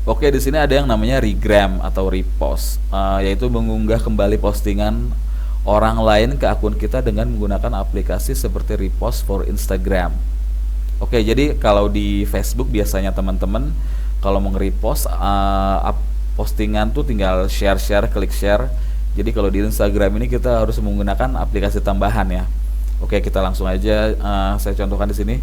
Oke, di sini ada yang namanya regram atau repost, yaitu mengunggah kembali postingan orang lain ke akun kita dengan menggunakan aplikasi seperti repost for Instagram. Oke, jadi kalau di Facebook biasanya teman-teman kalau mau nge-repost postingan tuh tinggal share-share, klik share. Jadi kalau di Instagram ini kita harus menggunakan aplikasi tambahan ya. Oke, kita langsung aja saya contohkan di sini.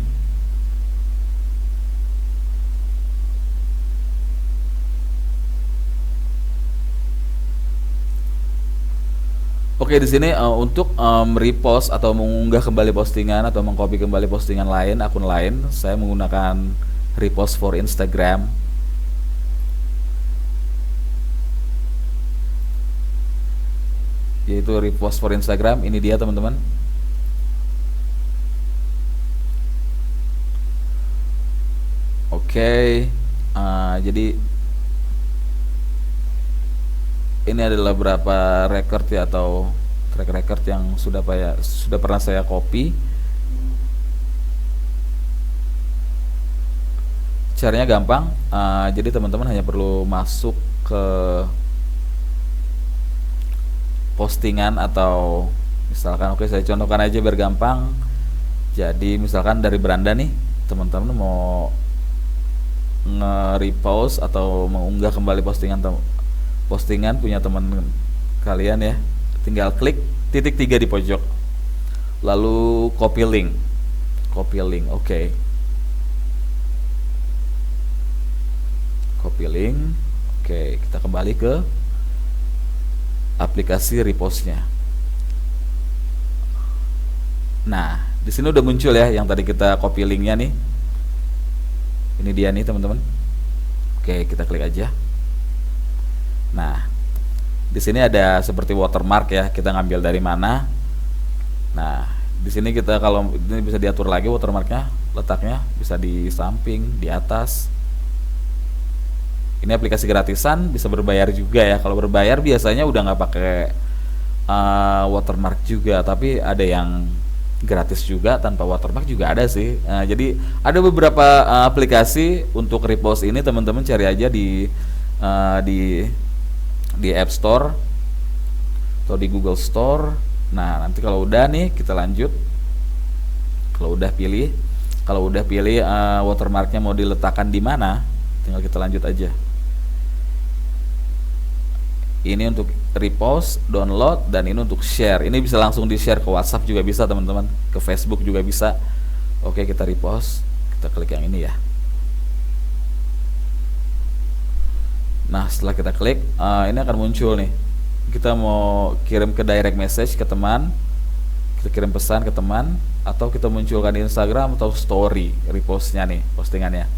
Oke, di sini untuk repost atau mengunggah kembali postingan atau mengcopy kembali postingan lain, akun lain, saya menggunakan repost for Instagram. Yaitu repost for Instagram, ini dia teman-teman. Oke, jadi ini adalah beberapa record ya atau track record yang sudah pernah saya copy. Caranya gampang, jadi teman-teman hanya perlu masuk ke postingan atau misalkan, oke saya contohkan aja biar gampang. Jadi misalkan dari beranda nih, teman-teman mau nge-repost atau mengunggah kembali postingan punya teman kalian ya, tinggal klik titik 3 di pojok, lalu copy link. Oke, copy link. Oke, kita kembali ke aplikasi repostnya. Nah, di sini udah muncul ya yang tadi kita copy linknya nih. Ini dia nih teman-teman. Oke, kita klik aja. Nah, di sini ada seperti watermark ya, kita ngambil dari mana. Nah, di sini kita kalau ini bisa diatur lagi watermarknya, letaknya bisa di samping, di atas. Ini aplikasi gratisan, bisa berbayar juga ya. Kalau berbayar biasanya udah nggak pakai watermark juga, tapi ada yang gratis juga tanpa watermark juga ada sih. Jadi ada beberapa aplikasi untuk repost ini, teman-teman cari aja di App Store atau di Google Store. Nah, nanti kalau udah nih kita lanjut. Kalau udah pilih watermarknya mau diletakkan di mana, tinggal kita lanjut aja. Ini untuk repost, download, dan ini untuk share. Ini bisa langsung di share ke WhatsApp juga bisa teman-teman, ke Facebook juga bisa. Oke, kita repost, kita klik yang ini ya. Nah, setelah kita klik, ini akan muncul nih. Kita mau kirim ke direct message ke teman, kita kirim pesan ke teman, atau kita munculkan di Instagram atau story repostnya nih, postingannya.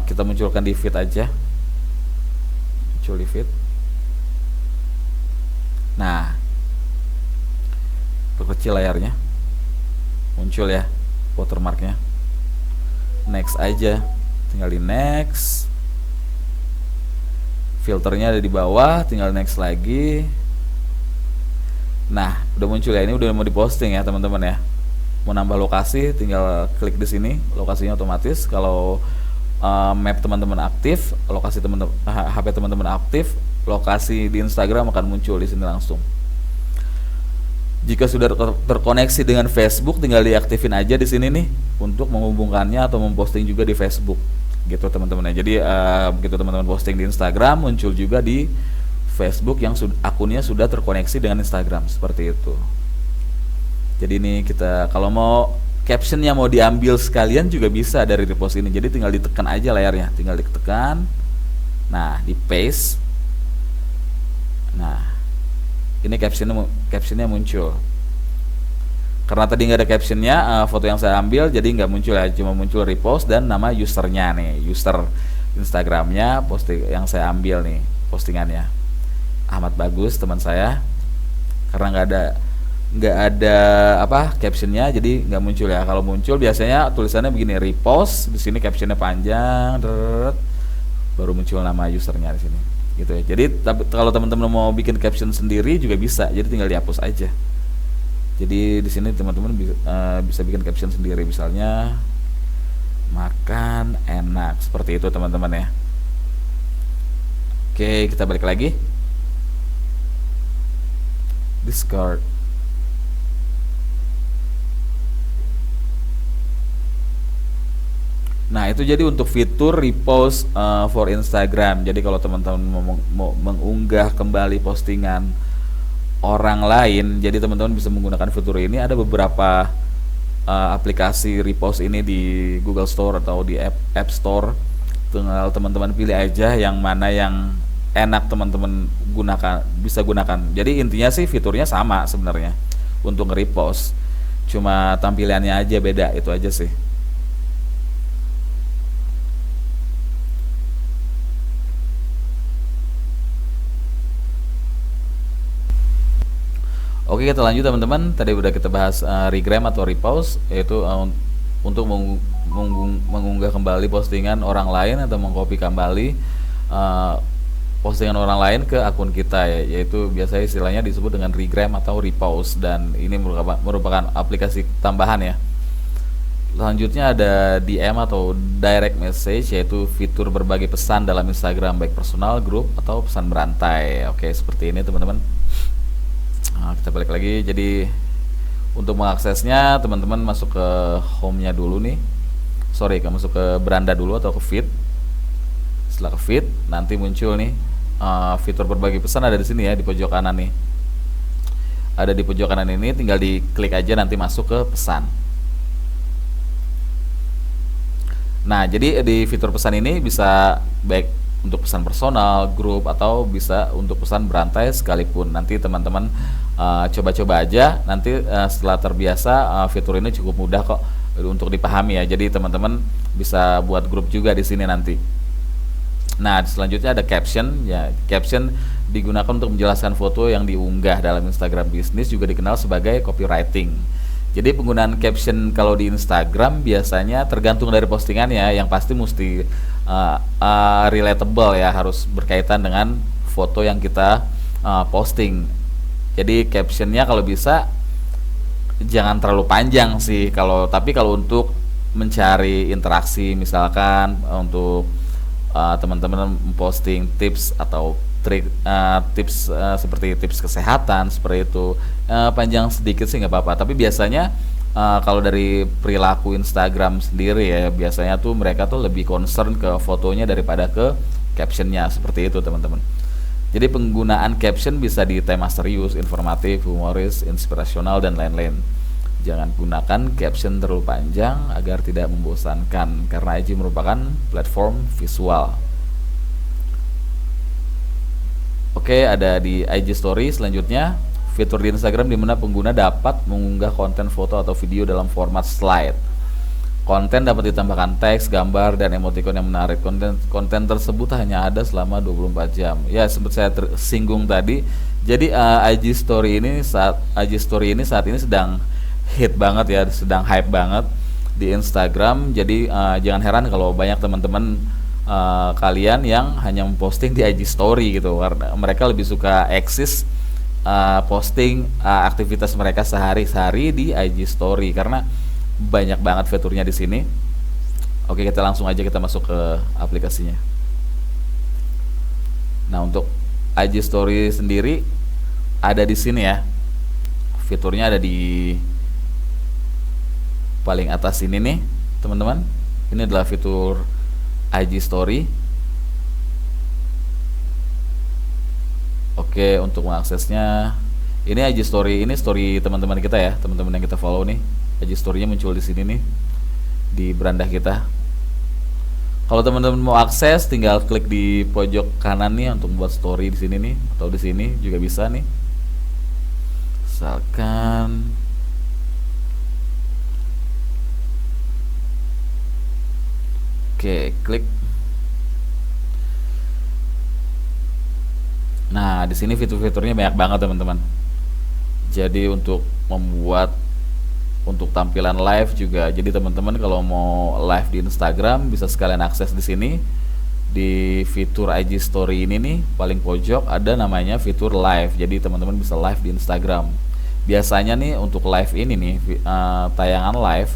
Kita munculkan di feed aja, muncul di feed. Nah, perkecil layarnya, muncul ya watermarknya. Next aja, tinggal di next. Filternya ada di bawah, tinggal next lagi. Nah, udah muncul ya, ini udah mau diposting ya teman-teman ya. Mau nambah lokasi, tinggal klik di sini, lokasinya otomatis. Kalau map teman-teman aktif, lokasi HP teman-teman aktif, lokasi di Instagram akan muncul di sini langsung. Jika sudah terkoneksi dengan Facebook, tinggal diaktifin aja di sini nih untuk menghubungkannya atau memposting juga di Facebook, gitu teman-teman ya. Jadi begitu teman-teman posting di Instagram, muncul juga di Facebook yang akunnya sudah terkoneksi dengan Instagram, seperti itu. Jadi ini kita kalau mau captionnya mau diambil sekalian juga bisa dari repost ini. Jadi tinggal ditekan aja layarnya, tinggal ditekan. Nah, di paste. Nah, ini captionnya muncul. Karena tadi nggak ada captionnya, foto yang saya ambil jadi nggak muncul ya, cuma muncul repost dan nama usernya nih, user Instagramnya yang saya ambil nih postingannya. Amat bagus teman saya, karena nggak ada captionnya, jadi nggak muncul ya. Kalau muncul biasanya tulisannya begini, repost, di sini captionnya panjang, baru muncul nama usernya di sini, gitu ya. Jadi kalau teman-teman mau bikin caption sendiri juga bisa, jadi tinggal dihapus aja. Jadi di sini teman-teman bisa bikin caption sendiri, misalnya makan enak, seperti itu teman-teman ya. Oke, kita balik lagi. Discard. Nah, itu jadi untuk fitur repost for Instagram. Jadi kalau teman-teman mau mengunggah kembali postingan orang lain, jadi teman-teman bisa menggunakan fitur ini. Ada beberapa aplikasi repost ini di Google Store atau di App Store. Tinggal teman-teman pilih aja yang mana yang enak teman-teman bisa gunakan. Jadi intinya sih fiturnya sama sebenarnya untuk nge-repost. Cuma tampilannya aja beda, itu aja sih. Oke, kita lanjut teman-teman. Tadi udah kita bahas regram atau repost, yaitu untuk mengunggah kembali postingan orang lain atau mengcopy kembali postingan orang lain ke akun kita, yaitu biasanya istilahnya disebut dengan regram atau repost, dan ini merupakan aplikasi tambahan ya. Selanjutnya ada DM atau direct message, yaitu fitur berbagi pesan dalam Instagram baik personal, grup atau pesan berantai. Oke, seperti ini teman-teman. Nah, kita balik lagi. Jadi untuk mengaksesnya teman-teman masuk ke home-nya dulu nih. Masuk ke beranda dulu atau ke feed. Setelah ke feed nanti muncul nih fitur berbagi pesan, ada di sini ya, di pojok kanan nih. Ada di pojok kanan ini, tinggal diklik aja nanti masuk ke pesan. Nah, jadi di fitur pesan ini bisa baik untuk pesan personal, grup, atau bisa untuk pesan berantai sekalipun. Nanti teman-teman coba-coba aja. Nanti setelah terbiasa, fitur ini cukup mudah kok untuk dipahami ya. Jadi teman-teman bisa buat grup juga di sini nanti. Nah, selanjutnya ada caption ya. Caption digunakan untuk menjelaskan foto yang diunggah dalam Instagram bisnis, juga dikenal sebagai copywriting. Jadi penggunaan caption kalau di Instagram biasanya tergantung dari postingannya, yang pasti mesti relatable ya, harus berkaitan dengan foto yang kita posting. Jadi captionnya kalau bisa jangan terlalu panjang sih, tapi kalau untuk mencari interaksi, misalkan untuk teman-teman memposting tips atau trik tips seperti tips kesehatan seperti itu, panjang sedikit sih nggak apa-apa. Tapi biasanya kalau dari perilaku Instagram sendiri ya, biasanya tuh mereka tuh lebih concern ke fotonya daripada ke captionnya, seperti itu teman-teman. Jadi penggunaan caption bisa di tema serius, informatif, humoris, inspirasional, dan lain-lain. Jangan gunakan caption terlalu panjang agar tidak membosankan, karena IG merupakan platform visual. Oke, ada di IG Story selanjutnya, fitur di Instagram di mana pengguna dapat mengunggah konten foto atau video dalam format slide. Konten dapat ditambahkan teks, gambar, dan emoticon yang menarik. Konten tersebut hanya ada selama 24 jam. Ya, sempat saya tersinggung tadi. Jadi IG Story ini saat ini sedang hit banget ya, sedang hype banget di Instagram. Jadi jangan heran kalau banyak teman-teman kalian yang hanya memposting di IG Story gitu, karena mereka lebih suka eksis posting aktivitas mereka sehari-hari di IG Story karena banyak banget fiturnya di sini. Oke, kita langsung aja kita masuk ke aplikasinya. Nah, untuk IG Story sendiri ada di sini ya. Fiturnya ada di paling atas ini nih, teman-teman. Ini adalah fitur IG Story. Oke, untuk mengaksesnya ini IG Story, ini story teman-teman kita ya, teman-teman yang kita follow nih. IG Story-nya muncul di sini nih, di beranda kita. Kalau teman-teman mau akses, tinggal klik di pojok kanan nih untuk membuat story di sini nih, atau di sini juga bisa nih. Misalkan oke, klik. Nah, di sini fitur-fiturnya banyak banget teman-teman. Jadi untuk tampilan live juga. Jadi teman-teman kalau mau live di Instagram bisa sekalian akses di sini. Di fitur IG Story ini nih, paling pojok ada namanya fitur live. Jadi teman-teman bisa live di Instagram. Biasanya nih untuk live ini nih, tayangan live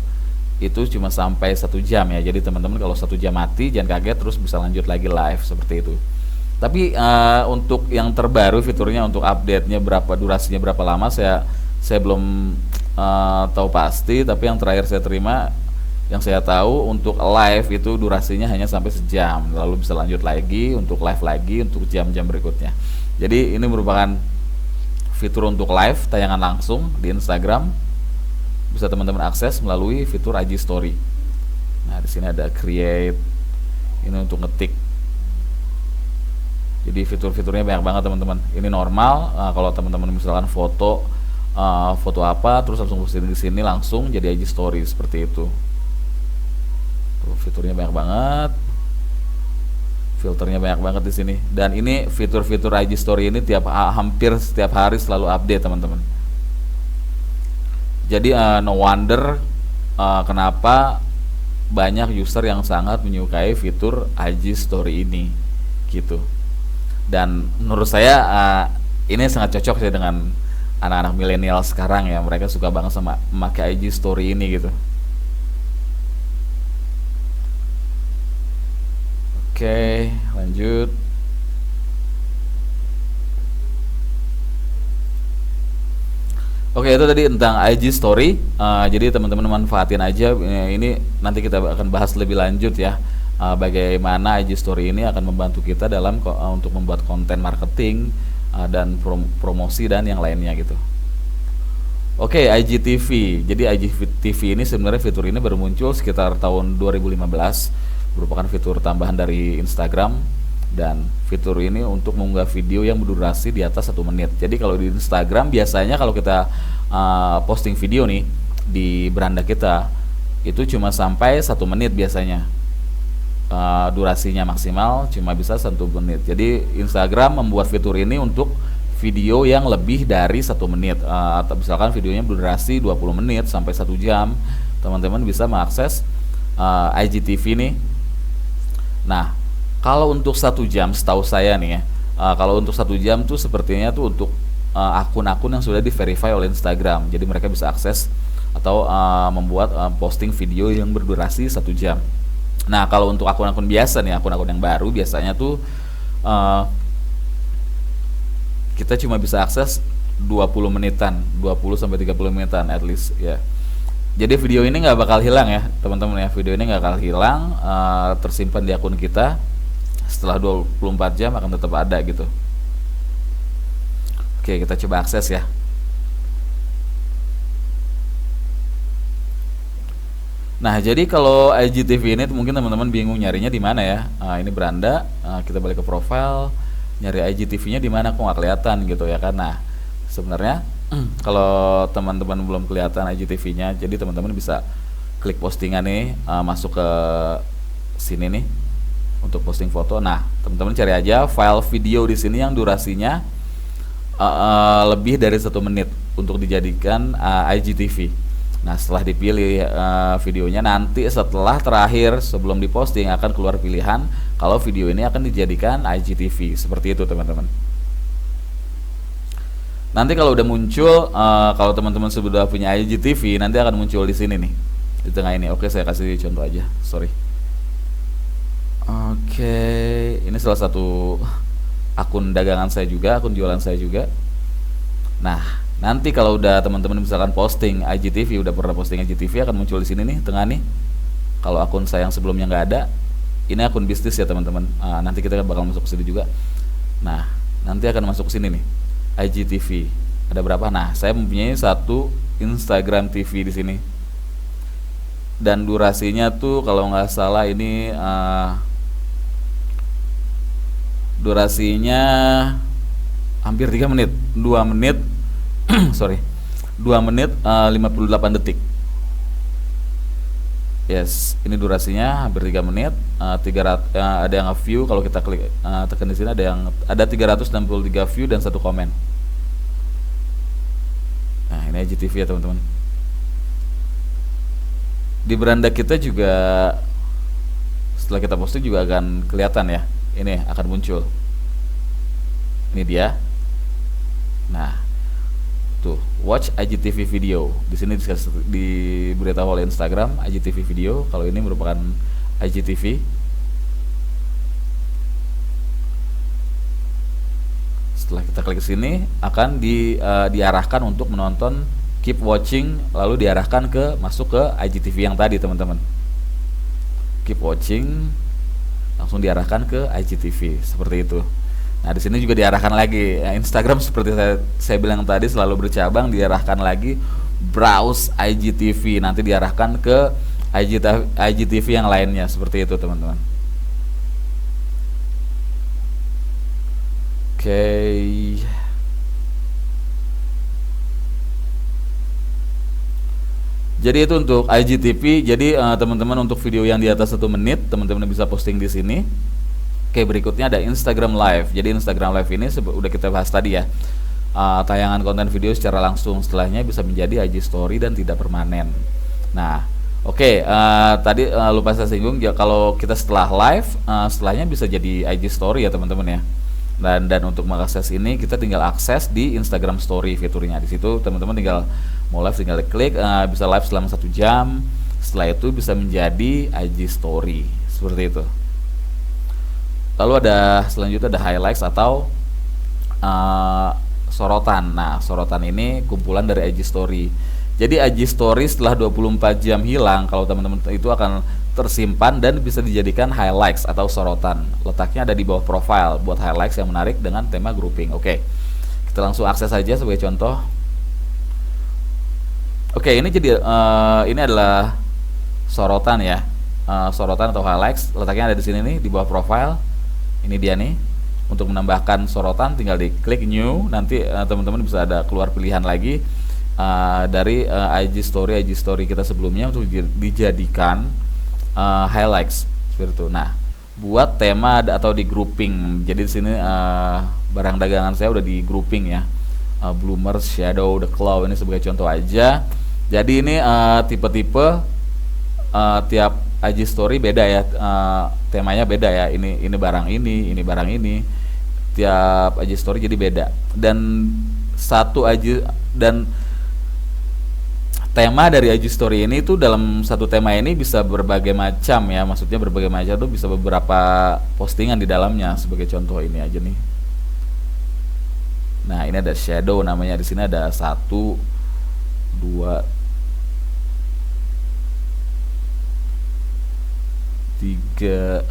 itu cuma sampai 1 jam ya. Jadi teman-teman kalau 1 jam mati jangan kaget, terus bisa lanjut lagi live seperti itu. Tapi untuk yang terbaru fiturnya, untuk update-nya berapa, durasinya berapa lama, saya belum tahu pasti. Tapi yang terakhir saya terima, yang saya tahu untuk live itu durasinya hanya sampai sejam, lalu bisa lanjut lagi untuk live lagi untuk jam-jam berikutnya. Jadi ini merupakan fitur untuk live tayangan langsung di Instagram, bisa teman-teman akses melalui fitur IG Story. Nah, di sini ada create, ini untuk ngetik. Jadi fitur-fiturnya banyak banget teman-teman. Ini normal, kalau teman-teman misalkan foto apa, terus langsung posting di sini langsung jadi IG Story seperti itu. Tuh, fiturnya banyak banget, filternya banyak banget di sini. Dan ini fitur-fitur IG Story ini hampir setiap hari selalu update teman-teman. Jadi no wonder kenapa banyak user yang sangat menyukai fitur IG Story ini, gitu. Dan menurut saya ini sangat cocok ya dengan anak-anak milenial sekarang ya, mereka suka banget sama memakai IG Story ini gitu. Oke, lanjut. Oke, itu tadi tentang IG Story. Jadi teman-teman manfaatin aja. Ini nanti kita akan bahas lebih lanjut ya. Bagaimana IG Story ini akan membantu kita dalam untuk membuat konten marketing dan promosi dan yang lainnya gitu. Oke, IGTV. Jadi IGTV ini sebenarnya fitur ini baru muncul sekitar tahun 2015, merupakan fitur tambahan dari Instagram, dan fitur ini untuk mengunggah video yang berdurasi di atas 1 menit. Jadi kalau di Instagram biasanya kalau kita posting video nih di beranda kita itu cuma sampai 1 menit biasanya. Durasinya maksimal cuma bisa 1 menit. Jadi Instagram membuat fitur ini untuk video yang lebih dari 1 menit, atau misalkan videonya berdurasi 20 menit sampai 1 jam, teman-teman bisa mengakses IGTV nih. Nah, kalau untuk 1 jam setahu saya nih ya, kalau untuk 1 jam tuh sepertinya tuh untuk akun-akun yang sudah di-verify oleh Instagram. Jadi mereka bisa akses atau membuat posting video yang berdurasi 1 jam. Nah, kalau untuk akun-akun biasa nih, akun-akun yang baru biasanya tuh kita cuma bisa akses 20 menitan, 20 sampai 30 menitan at least ya. Jadi video ini nggak bakal hilang ya teman-teman ya, video ini nggak bakal hilang, tersimpan di akun kita. Setelah 24 jam akan tetap ada gitu. Oke, kita coba akses ya. Nah, jadi kalau IGTV ini mungkin teman-teman bingung nyarinya di mana ya. Ini beranda, kita balik ke profile, nyari IGTV-nya di mana kok nggak kelihatan gitu ya kan. Nah, sebenarnya kalau teman-teman belum kelihatan IGTV-nya, jadi teman-teman bisa klik postingan nih, masuk ke sini nih untuk posting foto. Nah, teman-teman cari aja file video di sini yang durasinya lebih dari 1 menit untuk dijadikan IGTV. Nah, setelah dipilih videonya, nanti setelah terakhir sebelum diposting akan keluar pilihan kalau video ini akan dijadikan IGTV. Seperti itu teman-teman. Nanti kalau udah muncul, kalau teman-teman sudah punya IGTV, nanti akan muncul di sini nih, di tengah ini. Oke, saya kasih contoh aja, sorry. Oke, ini salah satu akun dagangan saya juga, akun jualan saya juga. Nah, nanti kalau udah teman-teman misalkan posting IGTV, udah pernah posting IGTV, akan muncul di sini nih, tengah nih. Kalau akun saya yang sebelumnya nggak ada, ini akun bisnis ya teman-teman. Nanti kita bakal masuk ke sini juga. Nah, nanti akan masuk ke sini nih, IGTV. Ada berapa? Nah, saya mempunyai 1 Instagram TV di sini. Dan durasinya tuh kalau nggak salah ini durasinya hampir 3 menit, 2 menit sorry, 2 menit 58 detik. Yes, ini durasinya hampir 3 menit. 300, ada yang view, kalau kita klik tekan di sini ada 363 view dan 1 komen. Nah, ini IGTV ya teman-teman. Di beranda kita juga setelah kita posting juga akan kelihatan ya. Ini akan muncul. Ini dia. Nah, tuh, watch IGTV video. Di sini diberitahu oleh Instagram IGTV video. Kalau ini merupakan IGTV. Setelah kita klik sini akan diarahkan untuk menonton keep watching, lalu diarahkan masuk ke IGTV yang tadi teman-teman. Keep watching langsung diarahkan ke IGTV seperti itu. Nah, di sini juga diarahkan lagi Instagram seperti saya bilang tadi selalu bercabang, diarahkan lagi browse IGTV, nanti diarahkan ke IGTV yang lainnya seperti itu teman-teman. Oke. Jadi itu untuk IGTV. Jadi teman-teman untuk video yang di atas 1 menit teman-teman bisa posting di sini. Oke, berikutnya ada Instagram Live. Jadi Instagram Live ini udah kita bahas tadi ya. Tayangan konten video secara langsung, setelahnya bisa menjadi IG Story dan tidak permanen. Nah, oke, tadi lupa saya singgung ya, kalau kita setelah live, setelahnya bisa jadi IG Story ya teman-teman ya. Dan untuk mengakses ini kita tinggal akses di Instagram Story fiturnya. Di situ teman-teman tinggal mau live tinggal klik, bisa live selama 1 jam. Setelah itu bisa menjadi IG Story seperti itu. Lalu selanjutnya ada highlights atau sorotan. Nah, sorotan ini kumpulan dari IG Story. Jadi IG Story setelah 24 jam hilang, kalau teman-teman itu akan tersimpan dan bisa dijadikan highlights atau sorotan. Letaknya ada di bawah profile buat highlights yang menarik dengan tema grouping. Oke, kita langsung akses saja sebagai contoh. Oke, ini jadi ini adalah sorotan ya, sorotan atau highlights. Letaknya ada di sini nih di bawah profile. Ini dia nih. Untuk menambahkan sorotan tinggal diklik new. Nanti teman-teman bisa ada keluar pilihan lagi dari IG Story kita sebelumnya untuk dijadikan highlights seperti itu. Nah, buat tema atau di grouping. Jadi di sini barang dagangan saya udah di grouping ya. Bloomers, Shadow, The Claw ini sebagai contoh aja. Jadi ini tipe-tipe tiap IG Story beda ya, temanya beda ya. Ini barang ini barang ini. Tiap IG Story jadi beda. Dan tema dari IG Story ini tuh dalam satu tema ini bisa berbagai macam ya, maksudnya berbagai macam tuh bisa beberapa postingan di dalamnya. Sebagai contoh ini aja nih. Nah, ini ada shadow namanya, di sini ada 1 2 3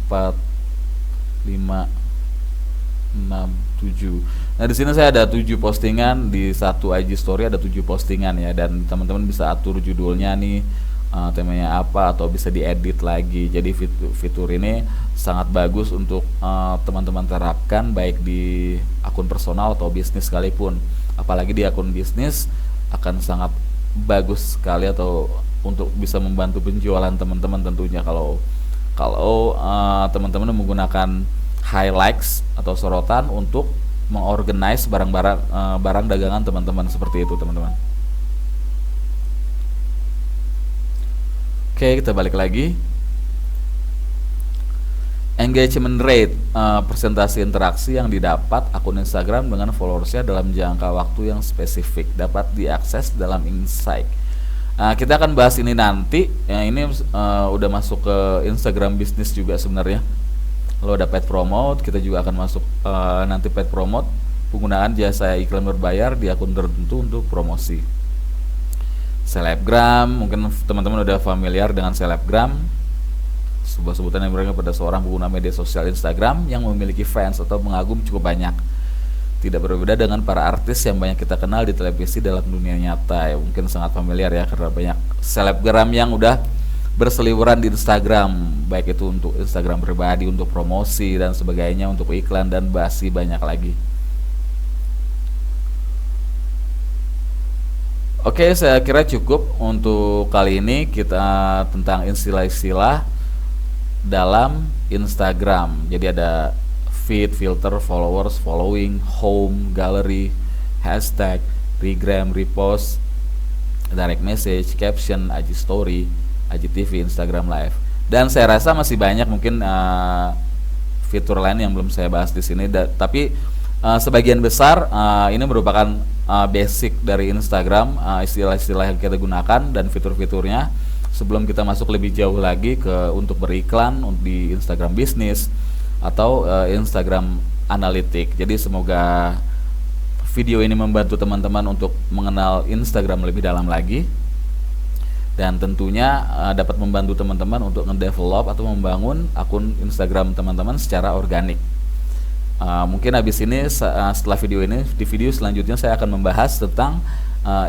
4 5 6 7. Nah, di sini saya ada 7 postingan, di satu IG Story ada 7 postingan ya, dan teman-teman bisa atur judulnya nih, temanya apa, atau bisa diedit lagi. Jadi fitur ini sangat bagus untuk teman-teman terapkan baik di akun personal atau bisnis sekalipun. Apalagi di akun bisnis akan sangat bagus sekali atau untuk bisa membantu penjualan teman-teman tentunya kalau teman-teman menggunakan highlights atau sorotan untuk mengorganize barang dagangan teman-teman seperti itu teman-teman. Oke, kita balik lagi. Engagement rate, persentase interaksi yang didapat akun Instagram dengan followersnya dalam jangka waktu yang spesifik, dapat diakses dalam insight. Kita akan bahas ini nanti. Ini udah masuk ke Instagram bisnis juga sebenarnya. Lalu ada paid promote, kita juga akan masuk nanti paid promote, penggunaan jasa iklan berbayar di akun tertentu untuk promosi. Selebgram, mungkin teman-teman udah familiar dengan selebgram, sebuah sebutan yang berarti pada seorang pengguna media sosial Instagram yang memiliki fans atau pengagum cukup banyak. Tidak berbeda dengan para artis yang banyak kita kenal di televisi dalam dunia nyata ya, mungkin sangat familiar ya, karena banyak selebgram yang udah berseliweran di Instagram, baik itu untuk Instagram pribadi, untuk promosi dan sebagainya, untuk iklan dan masih banyak lagi. Oke, saya kira cukup untuk kali ini kita tentang istilah-istilah dalam Instagram. Jadi ada feed, filter, followers, following, home, gallery, hashtag, regram, repost, direct message, caption, IG Story, IGTV, Instagram Live, dan saya rasa masih banyak mungkin fitur lain yang belum saya bahas di sini. Tapi sebagian besar ini merupakan basic dari Instagram, istilah-istilah yang kita gunakan dan fitur-fiturnya. Sebelum kita masuk lebih jauh lagi untuk beriklan di Instagram bisnis atau Instagram Analytics. Jadi semoga video ini membantu teman-teman untuk mengenal Instagram lebih dalam lagi, dan tentunya dapat membantu teman-teman untuk ngedevelop atau membangun akun Instagram teman-teman secara organik. Mungkin habis ini setelah video ini, di video selanjutnya saya akan membahas tentang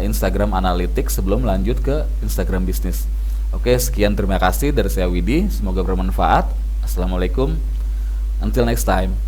Instagram Analytics sebelum lanjut ke Instagram bisnis. Oke, sekian, terima kasih dari saya Widi, semoga bermanfaat. Assalamualaikum, until next time.